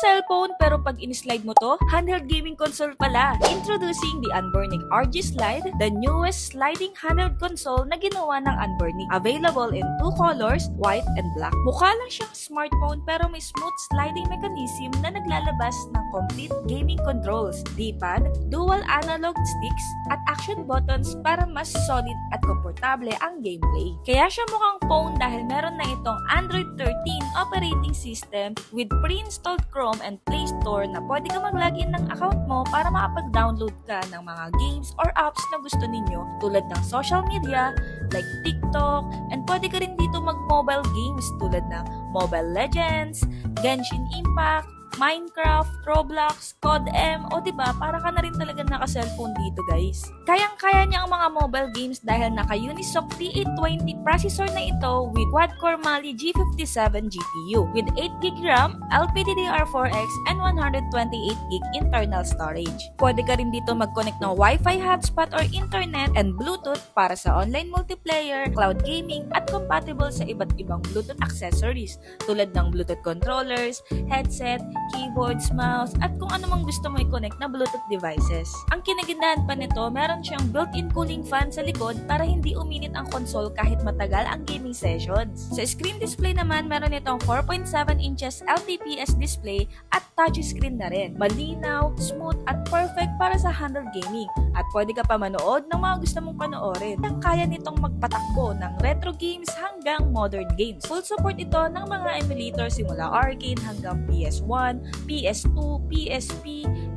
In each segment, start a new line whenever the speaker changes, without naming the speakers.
cellphone pero pag in-slide mo to, handheld gaming console pala. Introducing the Anbornic RG Slide, the newest sliding handheld console na ginawa ng Anbornic. Available in two colors, white and black. Mukha lang siyang smartphone pero may smooth sliding mechanism na naglalabas ng complete gaming controls, D-pad, dual analog sticks, at action buttons para mas solid at komportable ang gameplay. Kaya siya mukhang phone dahil meron na itong Android 13 operating system with pre-installed Chrome and Play Store na pwede ka mag-login ng account mo para makapag-download ka ng mga games or apps na gusto ninyo tulad ng social media like TikTok, and pwede ka rin dito mag-mobile games tulad ng Mobile Legends, Genshin Impact, Minecraft, Roblox, COD-M, o diba, para ka na rin talaga naka-cellphone dito guys. Kayang-kaya niya ang mga mobile games dahil naka-Unisoc T820 processor na ito with quad-core Mali G57 GPU with 8GB RAM, LPDDR4X, and 128GB internal storage. Pwede ka rin dito mag-connect ng Wi-Fi hotspot or internet and Bluetooth para sa online multiplayer, cloud gaming, at compatible sa iba't ibang Bluetooth accessories tulad ng Bluetooth controllers, headset, keyboards, mouse, at kung ano mang gusto mo i-connect na Bluetooth devices. Ang kinagandahan pa nito, meron siyang built-in cooling fan sa likod para hindi uminit ang console kahit matagal ang gaming sessions. Sa screen display naman, meron itong 4.7 inches LTPS display at touchscreen na rin. Malinaw, smooth, at perfect para sa handheld gaming. At pwede ka pa manood ng mga gusto mong panoorin. Ang kaya nitong magpatakbo ng retro games hanggang modern games. Full support ito ng mga emulator simula arcade hanggang PS1, PS2, PSP,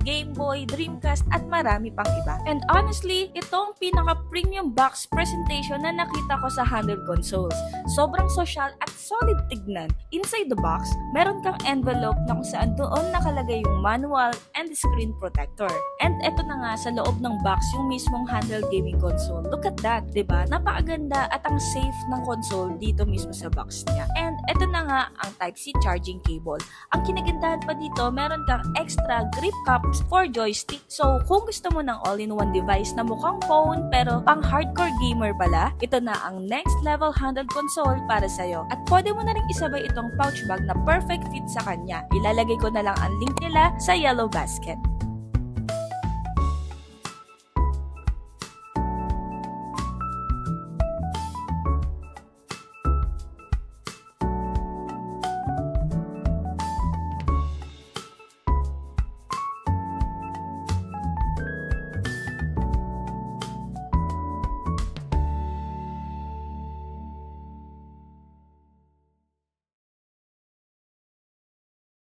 Game Boy, Dreamcast, at marami pang iba. And honestly, ito ang pinaka-premium box presentation na nakita ko sa handheld consoles. Sobrang social at solid tignan. Inside the box, meron kang envelope na kung saan doon nakalagay yung manual and screen protector. And eto na nga sa loob ng box yung mismong handheld gaming console. Look at that, diba? Napakaganda at ang safe ng console dito mismo sa box niya. And eto na nga ang Type-C charging cable. Ang kinagandahan pa dito, meron kang extra grip cups for joystick. So, kung gusto mo ng all-in-one device na mukhang phone pero pang hardcore gamer pala, ito na ang next level handheld console para sa'yo. At pwede mo na rin isabay itong pouch bag na perfect fit sa kanya. Ilalagay ko na lang ang link nila sa yellow basket.